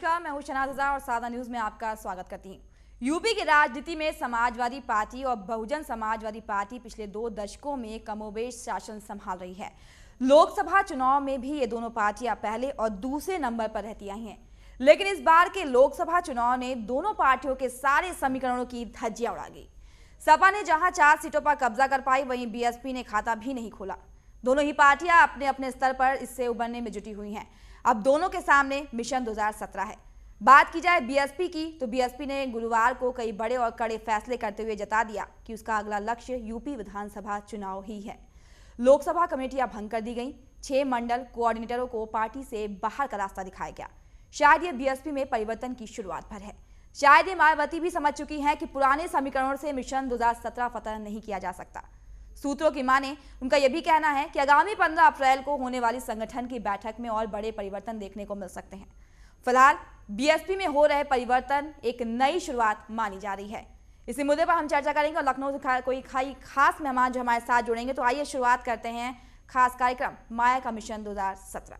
नमस्कार, मैं हूं शनाज रजा और सादा न्यूज में आपका स्वागत करती हूं। यूपी की राजनीति में समाजवादी पार्टी और बहुजन समाजवादी पार्टी पिछले 2 दशकों में कमोबेश शासन संभाल रही है। लोकसभा चुनाव में भी ये दोनों पार्टियां पहले और दूसरे नंबर पर रहती आई हैं, लेकिन इस बार के लोकसभा चुनाव ने दोनों पार्टियों के सारे समीकरणों की धज्जियां उड़ा दी। सपा ने जहां 4 सीटों पर कब्जा कर पाई, वहीं बीएसपी ने खाता भी नहीं खोला। दोनों ही पार्टियां अपने अपने स्तर पर इससे उबरने में जुटी हुई हैं। अब दोनों के सामने मिशन 2017 है। बात की जाए बीएसपी की, तो बीएसपी ने गुरुवार को कई बड़े और कड़े फैसले करते हुए जता दिया कि उसका अगला लक्ष्य यूपी विधानसभा चुनाव ही है। लोकसभा कमेटियां भंग कर दी गई, 6 मंडल कोऑर्डिनेटरों को पार्टी से बाहर का रास्ता दिखाया गया। शायद ये बीएसपी में परिवर्तन की शुरुआत पर है। शायद ये मायावती भी समझ चुकी है कि पुराने समीकरणों से मिशन 2017 फतह नहीं किया जा सकता। सूत्रों की माने उनका यह भी कहना है कि आगामी 15 अप्रैल को होने वाली संगठन की बैठक में और बड़े परिवर्तन देखने को मिल सकते हैं। फिलहाल बीएसपी में हो रहे परिवर्तन एक नई शुरुआत मानी जा रही है। इसी मुद्दे पर हम चर्चा करेंगे और लखनऊ से कोई खास मेहमान जो हमारे साथ जुड़ेंगे। तो आइए शुरुआत करते हैं खास कार्यक्रम माया का मिशन 2017।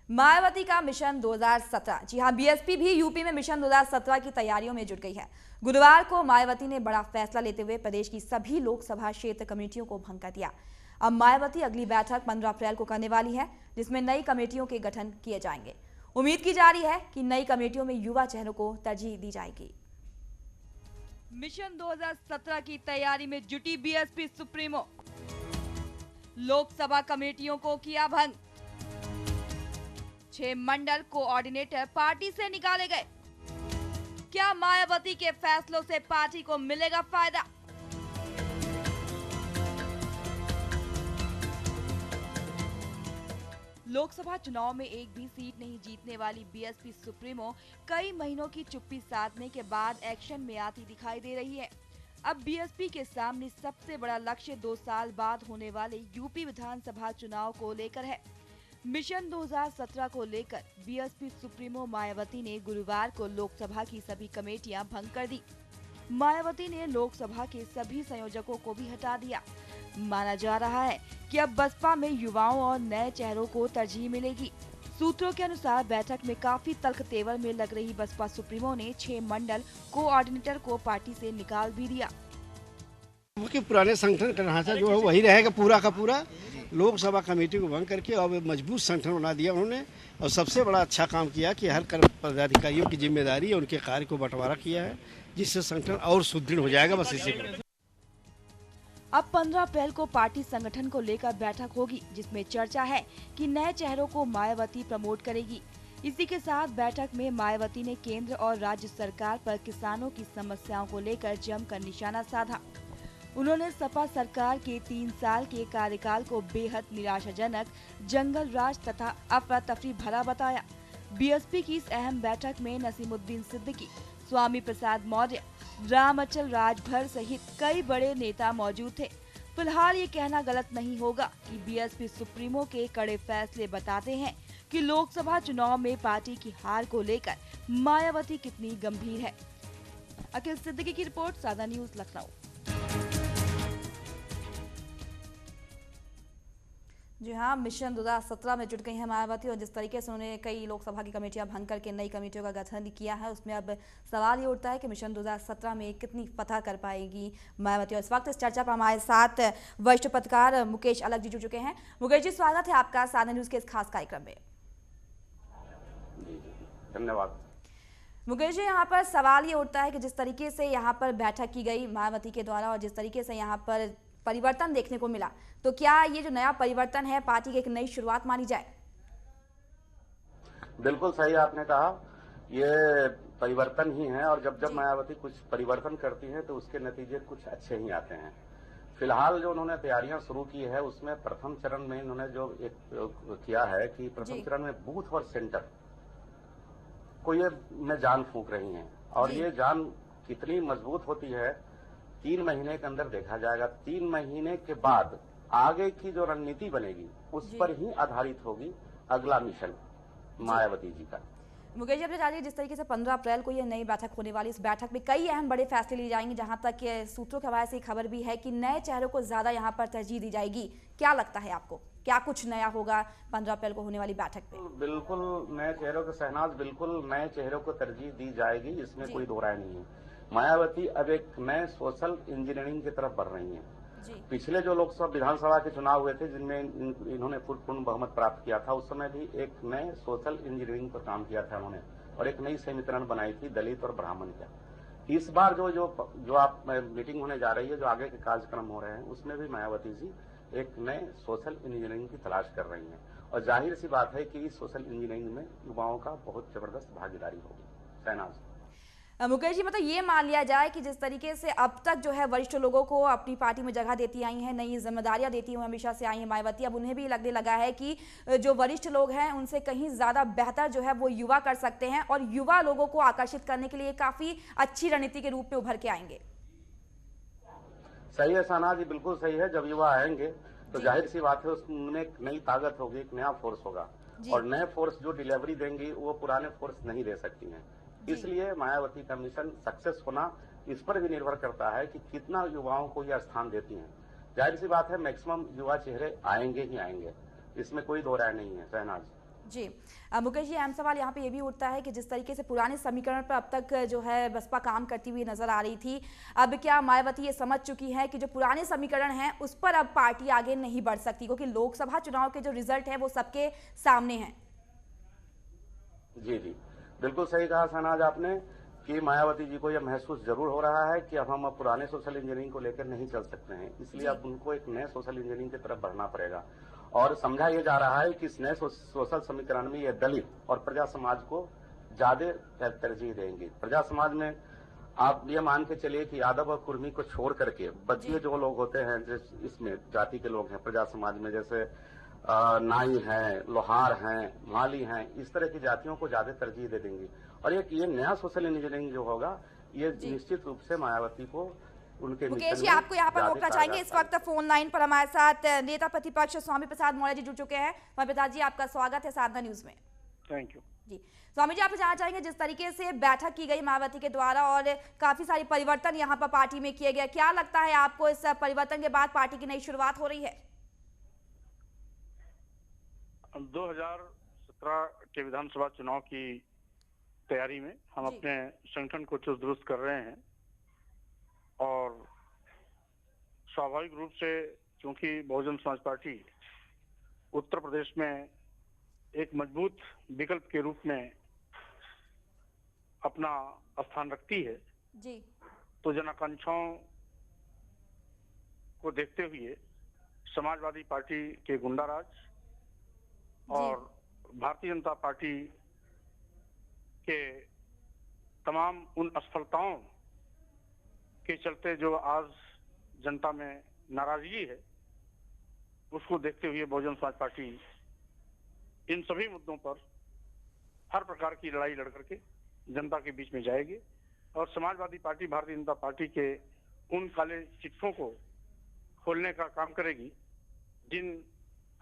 मायावती का मिशन 2017। जी हां, बीएसपी भी यूपी में मिशन 2017 की तैयारियों में जुट गई है। गुरुवार को मायावती ने बड़ा फैसला लेते हुए प्रदेश की सभी लोकसभा क्षेत्र कमेटियों को भंग कर दिया। अब मायावती अगली बैठक 15 अप्रैल को करने वाली है, जिसमें नई कमेटियों के गठन किए जाएंगे। उम्मीद की जा रही है कि नई कमेटियों में युवा चेहरों को तरजीह दी जाएगी। मिशन 2017 की तैयारी में जुटी बीएसपी सुप्रीमो, लोकसभा कमेटियों को किया भंग, 6 मंडल कोऑर्डिनेटर पार्टी से निकाले गए। क्या मायावती के फैसलों से पार्टी को मिलेगा फायदा? लोकसभा चुनाव में एक भी सीट नहीं जीतने वाली बीएसपी सुप्रीमो कई महीनों की चुप्पी साधने के बाद एक्शन में आती दिखाई दे रही है। अब बीएसपी के सामने सबसे बड़ा लक्ष्य 2 साल बाद होने वाले यूपी विधानसभा चुनाव को लेकर है। मिशन 2017 को लेकर बीएसपी सुप्रीमो मायावती ने गुरुवार को लोकसभा की सभी कमेटियां भंग कर दी। मायावती ने लोकसभा के सभी संयोजकों को भी हटा दिया। माना जा रहा है कि अब बसपा में युवाओं और नए चेहरों को तरजीह मिलेगी। सूत्रों के अनुसार बैठक में काफी तल्ख तेवर में लग रही बसपा सुप्रीमो ने 6 मंडल कोऑर्डिनेटर को पार्टी से निकाल भी दिया। कि पुराने संगठन का ढांचा जो है वही रहेगा पूरा का पूरा। लोकसभा कमेटी को भंग करके अब मजबूत संगठन बना दिया उन्होंने, और सबसे बड़ा अच्छा काम किया कि हर पदाधिकारियों की जिम्मेदारी और उनके कार्य को बंटवारा किया है, जिससे संगठन और सुदृढ़ हो जाएगा। बस इसी को अब 15 अप्रैल को पार्टी संगठन को लेकर बैठक होगी, जिसमें चर्चा है कि नए चेहरों को मायावती प्रमोट करेगी। इसी के साथ बैठक में मायावती ने केंद्र और राज्य सरकार पर किसानों की समस्याओं को लेकर जमकर निशाना साधा। उन्होंने सपा सरकार के 3 साल के कार्यकाल को बेहद निराशाजनक, जंगल राज तथा अफरा तफरी भरा बताया। बीएसपी की इस अहम बैठक में नसीमुद्दीन सिद्दीकी, स्वामी प्रसाद मौर्य, रामअचल राजभर सहित कई बड़े नेता मौजूद थे। फिलहाल ये कहना गलत नहीं होगा कि बीएसपी सुप्रीमो के कड़े फैसले बताते हैं कि लोकसभा चुनाव में पार्टी की हार को लेकर मायावती कितनी गंभीर है। अखिल सिद्दीकी की रिपोर्ट, सादा न्यूज, लखनऊ। जी हाँ, मिशन 2017 में जुट गई है मायावती, और जिस तरीके से उन्होंने कई लोकसभा की कमेटियां भंग करके नई कमेटियों का गठन किया है, उसमें अब सवाल ये उठता है कि मिशन 2017 में कितनी फतह कर पाएगी मायावती। और इस वक्त इस चर्चा पर हमारे साथ वरिष्ठ पत्रकार मुकेश अलग जी जुड़ चुके हैं। मुकेश जी, स्वागत है आपका सादा न्यूज के इस खास कार्यक्रम में। धन्यवाद। मुकेश जी, यहाँ पर सवाल ये उठता है कि जिस तरीके से यहाँ पर बैठक की गई मायावती के द्वारा और जिस तरीके से यहाँ पर परिवर्तन देखने को मिला, तो क्या ये जो नया परिवर्तन है पार्टी की एक नई शुरुआत मानी जाए? बिल्कुल सही आपने कहा, ये परिवर्तन ही है, और जब मायावती कुछ परिवर्तन करती है तो उसके नतीजे कुछ अच्छे ही आते हैं। फिलहाल जो उन्होंने तैयारियां शुरू की है, उसमें प्रथम चरण में इन्होंने जो एक किया है कि प्रथम चरण में बूथ और सेंटर को ये में जान फूंक रही हैं, और ये जान कितनी मजबूत होती है 3 महीने के अंदर देखा जाएगा। 3 महीने के बाद आगे की जो रणनीति बनेगी उस पर ही आधारित होगी अगला मिशन मायावती जी का। मुकेश जी, अपने जानिए जिस तरीके से 15 अप्रैल को ये नई बैठक होने वाली, इस बैठक में कई अहम बड़े फैसले लिए जाएंगे, जहां तक के सूत्रों के हवाले से खबर भी है कि नए चेहरों को ज्यादा यहां पर तरजीह दी जाएगी। क्या लगता है आपको, क्या कुछ नया होगा 15 अप्रैल को होने वाली बैठक पे? बिल्कुल नए चेहरों के शहनाज, बिल्कुल नए चेहरों को तरजीह दी जाएगी, इसमें जी। कोई दो राय नहीं है। मायावती अब एक नए सोशल इंजीनियरिंग की तरफ बढ़ रही हैं। जी। पिछले जो लोकसभा विधानसभा के चुनाव हुए थे, जिनमें इन्होंने पूर्ण बहुमत प्राप्त किया था, उस समय भी एक नए सोशल इंजीनियरिंग पर काम किया था उन्होंने, और एक नई समीकरण बनाई थी दलित और ब्राह्मण का। इस बार जो आप मीटिंग होने जा रही है, जो आगे के कार्यक्रम हो रहे हैं, उसमें भी मायावती जी एक नए सोशल इंजीनियरिंग की तलाश कर रही हैं, और जाहिर सी बात है कि इस सोशल इंजीनियरिंग में युवाओं का बहुत जबरदस्त भागीदारी होगी। शहनाज, मुकेश जी, मतलब ये मान लिया जाए कि जिस तरीके से अब तक जो है वरिष्ठ लोगों को अपनी पार्टी में जगह देती आई हैं, नई जिम्मेदारियां देती हुई हमेशा से आई हैं मायावती, अब उन्हें भी लगने लगा है कि जो वरिष्ठ लोग हैं उनसे कहीं ज्यादा बेहतर जो है वो युवा कर सकते हैं, और युवा लोगों को आकर्षित करने के लिए काफी अच्छी रणनीति के रूप में उभर के आएंगे। सही है शहनाज जी, बिल्कुल सही है। जब युवा आएंगे तो जाहिर सी बात है उसमें एक नई ताकत होगी, एक नया फोर्स होगा, और नए फोर्स जो डिलीवरी देंगी वो पुराने फोर्स नहीं दे सकती हैं। इसलिए मायावती का मिशन सक्सेस होना इस पर भी निर्भर करता है कि कितना युवाओं को यह स्थान देती हैं। जाहिर सी बात है मैक्सिमम युवा चेहरे आएंगे ही आएंगे, इसमें कोई दो राय नहीं है। शहनाज जी। मुकेश जी, अहम सवाल यहाँ पे ये भी उठता है कि जिस तरीके से पुराने समीकरण पर अब तक जो है बसपा काम करती हुई नजर आ रही थी, अब क्या मायावती ये समझ चुकी है कि जो पुराने समीकरण हैं उस पर अब पार्टी आगे नहीं बढ़ सकती, क्योंकि लोकसभा चुनाव के जो रिजल्ट है वो सबके सामने हैं? जी जी, बिल्कुल सही कहा शहनाज आपने कि मायावती जी को यह महसूस जरूर हो रहा है कि अब हम पुराने सोशल इंजीनियरिंग को लेकर नहीं चल सकते हैं, इसलिए अब उनको एक नए सोशल इंजीनियरिंग की तरफ बढ़ना पड़ेगा। और समझा यह जा रहा है कि इस नए सोशल समीकरण में यह दलित और प्रजा समाज को ज्यादा तरजीह देंगे। प्रजा समाज में आप ये मान के चलिए कि यादव और कुर्मी को छोड़ करके बचिए जो लोग होते हैं, इसमें जाति के लोग हैं प्रजा समाज में, जैसे नाई हैं, लोहार हैं, माली हैं, इस तरह की जातियों को ज्यादा तरजीह दे देंगी। और ये नया सोशल इंजीनियरिंग जो होगा, ये निश्चित रूप से मायावती को उनके मुकेश जी, आपको यहाँ पर रोकना चाहेंगे। इस वक्त फोन लाइन पर हमारे साथ नेता प्रतिपक्ष स्वामी प्रसाद मौर्य जी जुड़ चुके हैं। स्वामी प्रसाद जी, आपका स्वागत है साधना न्यूज में। थैंक यू जी। स्वामी जी, आप जानना चाहेंगे जिस तरीके से बैठक की गई मायावती के द्वारा और काफी सारी परिवर्तन यहाँ पर पार्टी में किए गए, क्या लगता है आपको इस परिवर्तन के बाद पार्टी की नई शुरुआत हो रही है? 2017 के विधानसभा चुनाव की तैयारी में हम अपने संगठन को चुस्त दुरुस्त कर रहे हैं, और स्वाभाविक रूप से क्योंकि बहुजन समाज पार्टी उत्तर प्रदेश में एक मजबूत विकल्प के रूप में अपना स्थान रखती है जी, तो जन आकांक्षाओं को देखते हुए समाजवादी पार्टी के गुंडाराज और भारतीय जनता पार्टी के तमाम उन असफलताओं के चलते जो आज जनता में नाराजगी है, उसको देखते हुए बहुजन समाज पार्टी इन सभी मुद्दों पर हर प्रकार की लड़ाई लड़ करके जनता के बीच में जाएगी, और समाजवादी पार्टी भारतीय जनता पार्टी के उन काले चिट्ठों को खोलने का काम करेगी जिन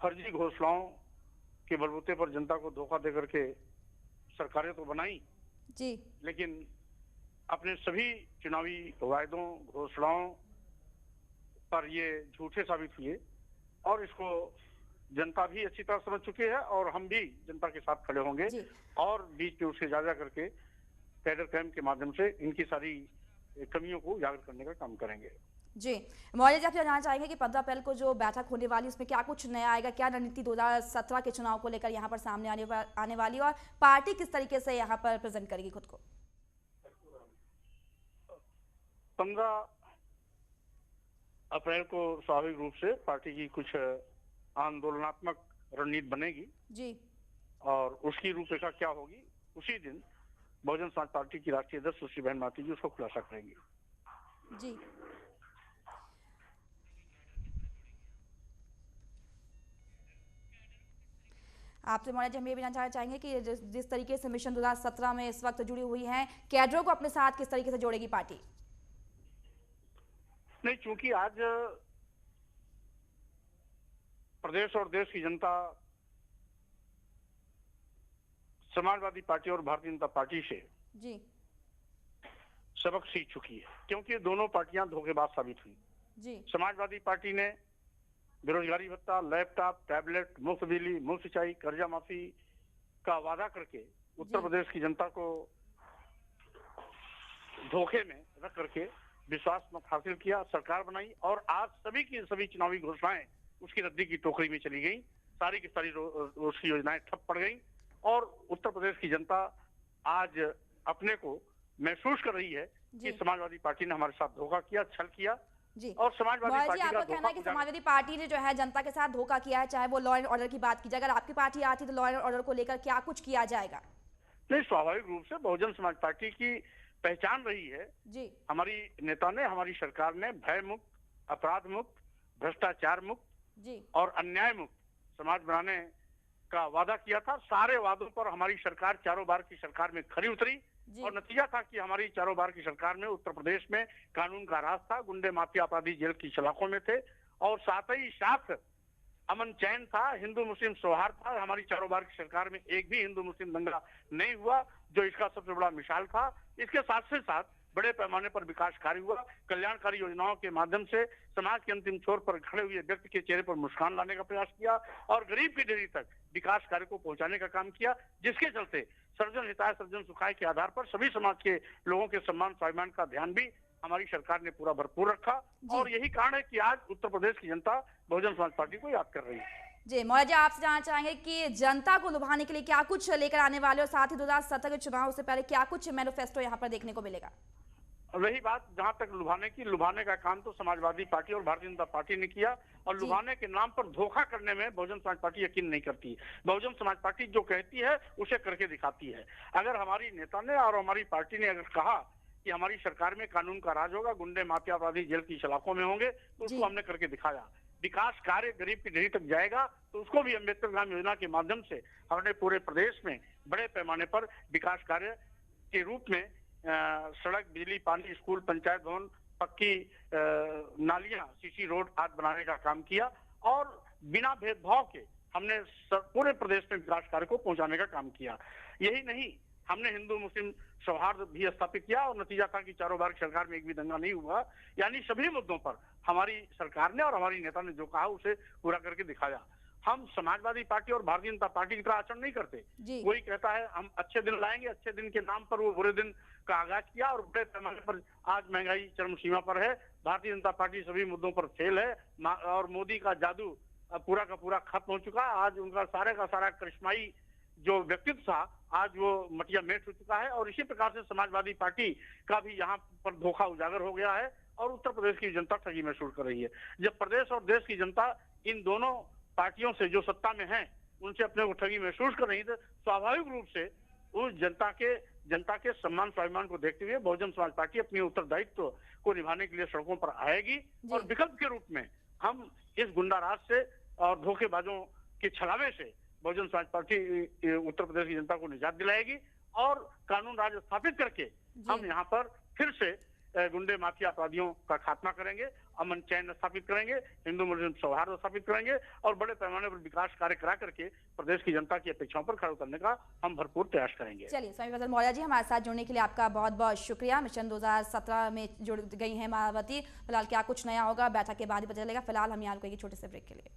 फर्जी घोषणाओं के बलबूते पर जनता को धोखा देकर के सरकारें तो बनाई जी, लेकिन अपने सभी चुनावी वायदों घोषणाओं पर ये झूठे साबित हुए, और इसको जनता भी अच्छी तरह समझ चुकी है, और हम भी जनता के साथ खड़े होंगे और बीच में उसे जा करके कैडर कैंप के माध्यम से इनकी सारी कमियों को उजागर करने का काम करेंगे। जी। मौर्य जी, आप जानना चाहेंगे कि 15 अप्रैल को जो बैठक होने वाली उसमें क्या कुछ नया आएगा, क्या रणनीति 2017 के चुनाव को लेकर यहाँ पर सामने आने वाली, और पार्टी किस तरीके से यहाँ पर प्रेजेंट करेगी खुद को? 15 अप्रैल को स्वाभाविक रूप से पार्टी की कुछ आंदोलनात्मक रणनीति बनेगी जी, और उसकी रूपरेखा क्या होगी उसी दिन बहुजन समाज पार्टी की राष्ट्रीय अध्यक्ष सुश्री बहन माती जी उसको खुलासा करेंगी। जी। आपसे मौर्य जी, हम ये भी जानना चाहेंगे कि जिस तरीके से मिशन 2017 में इस वक्त जुड़ी हुई हैं, कैडरों को अपने साथ किस तरीके से जोड़ेगी पार्टी? नहीं, चूंकि आज प्रदेश और देश की जनता समाजवादी पार्टी और भारतीय जनता पार्टी से जी सबक सीख चुकी है, क्योंकि दोनों पार्टियां धोखेबाज साबित हुई। जी समाजवादी पार्टी ने बेरोजगारी भत्ता, लैपटॉप, टैबलेट, मुफ्त बिजली, मुफ्त सिंचाई, कर्जा माफी का वादा करके उत्तर प्रदेश की जनता को धोखे में रख करके विश्वास मत हासिल किया, सरकार बनाई और आज सभी की सभी चुनावी घोषणाएं उसकी रद्दी की टोकरी में चली गई। सारी की सारी उसकी योजनाएं ठप पड़ गई और उत्तर प्रदेश की जनता आज अपने को महसूस कर रही है कि समाजवादी पार्टी ने हमारे साथ धोखा किया, छल किया। जी और समाजवादी मोहल्ला जी, पार्टी का आपका कहना है कि समाजवादी पार्टी ने जो है जनता के साथ धोखा किया है, चाहे वो लॉ एंड ऑर्डर की बात की जाए। अगर आपकी पार्टी आती तो लॉ एंड ऑर्डर को लेकर क्या कुछ किया जाएगा? नहीं, स्वाभाविक रूप से बहुजन समाज पार्टी की पहचान रही है जी हमारी नेता ने, हमारी सरकार ने भय मुक्त, अपराध मुक्त, भ्रष्टाचार मुक्त जी और अन्याय मुक्त समाज बनाने का वादा किया था। सारे वादों पर हमारी सरकार चारों बार की सरकार में खरी उतरी और नतीजा था कि हमारी चारों बार की सरकार में उत्तर प्रदेश में कानून का राज था, गुंडे माफिया अपराधी जेल की सलाखों में थे और साथ ही साथ अमन चैन था, हिंदू मुस्लिम सौहार्द था। हमारी चारों बार की सरकार में एक भी हिंदू मुस्लिम दंगा नहीं हुआ, जो इसका सबसे बड़ा मिसाल था। इसके साथ से साथ बड़े पैमाने पर विकास कार्य हुआ, कल्याणकारी योजनाओं के माध्यम से समाज के अंतिम छोर पर खड़े हुए व्यक्ति के चेहरे पर मुस्कान लाने का प्रयास किया और गरीब की डेरी तक विकास कार्य को पहुंचाने का काम किया, जिसके चलते सर्वजन हिताय सर्वजन सुखाय के आधार पर सभी समाज के लोगों के सम्मान स्वाभिमान का ध्यान भी हमारी सरकार ने पूरा भरपूर रखा और यही कारण है कि आज उत्तर प्रदेश की जनता बहुजन समाज पार्टी को याद कर रही है। जी मोहल्ला जी, आपसे जानना चाहेंगे कि जनता को लुभाने के लिए क्या कुछ लेकर आने वाले और साथ ही 2017 के चुनाव से पहले क्या कुछ मैनिफेस्टो यहाँ पर देखने को मिलेगा? वही बात, जहां तक लुभाने का काम तो समाजवादी पार्टी और भारतीय जनता पार्टी ने किया और लुभाने के नाम पर धोखा करने में बहुजन समाज पार्टी यकीन नहीं करती। बहुजन समाज पार्टी जो कहती है उसे करके दिखाती है। अगर हमारी नेता ने और हमारी पार्टी ने अगर कहा कि हमारी सरकार में कानून का राज होगा, गुंडे माफिया अपराधी जेल की सलाखों में होंगे, तो उसको हमने करके दिखाया। विकास कार्य गरीब की ढेरी तक जाएगा तो उसको भी अम्बेडकर ग्राम योजना के माध्यम से हमने पूरे प्रदेश में बड़े पैमाने पर विकास कार्य के रूप में सड़क, बिजली, पानी, स्कूल, पंचायत भवन, पक्की नालियां, सीसी रोड आदि बनाने का काम किया और बिना भेदभाव के हमने पूरे प्रदेश में विकास कार्य को पहुंचाने का काम किया। यही नहीं, हमने हिंदू मुस्लिम सौहार्द भी स्थापित किया और नतीजा था कि चारों बार सरकार में एक भी दंगा नहीं हुआ। यानी सभी मुद्दों पर हमारी सरकार ने और हमारी नेता ने जो कहा उसे पूरा करके दिखाया। हम समाजवादी पार्टी और भारतीय जनता पार्टी की तरह आचरण नहीं करते। कोई कहता है हम अच्छे दिन लाएंगे, अच्छे दिन के नाम पर वो बुरे दिन का आगाज किया और बड़े पैमाने पर आज महंगाई चरम सीमा पर है। भारतीय जनता पार्टी सभी मुद्दों पर फेल है और मोदी का जादू पूरा का पूरा खत्म हो चुका है। आज उनका सारे का सारा करिश्माई जो व्यक्तित्व था आज वो मटिया मेट हो चुका है और इसी प्रकार से समाजवादी पार्टी का भी यहाँ पर धोखा उजागर हो गया है और उत्तर प्रदेश की जनता ठगी महसूस कर रही है। जब प्रदेश और देश की जनता इन दोनों पार्टियों से जो सत्ता में हैं उनसे अपने को ठगी महसूस कर रही है, तो स्वाभाविक रूप से उस जनता के सम्मान स्वाभिमान को देखते हुए बहुजन समाज पार्टी अपने उत्तरदायित्व को निभाने के लिए सड़कों पर आएगी और विकल्प के रूप में हम इस गुंडा राज से और धोखेबाजों के छलावे से बहुजन समाज पार्टी उत्तर प्रदेश की जनता को निजात दिलाएगी और कानून राज स्थापित करके हम यहाँ पर फिर से गुंडे माफिया अपराधियों का खात्मा करेंगे, अमन चैन स्थापित करेंगे, हिंदू मुस्लिम सौहार्द स्थापित करेंगे और बड़े पैमाने पर विकास कार्य करा करके प्रदेश की जनता की अपेक्षाओं पर खड़ा उतरने का हम भरपूर प्रयास करेंगे। चलिए स्वामी फजल मोहल्ला जी, हमारे साथ जुड़ने के लिए आपका बहुत बहुत शुक्रिया। मिशन 2017 में जुड़ गई हैं मायावती। फिलहाल क्या कुछ नया होगा बैठक के बाद ही पता चलेगा। फिलहाल हम यहाँ रुकेंगे छोटे से ब्रेक के लिए।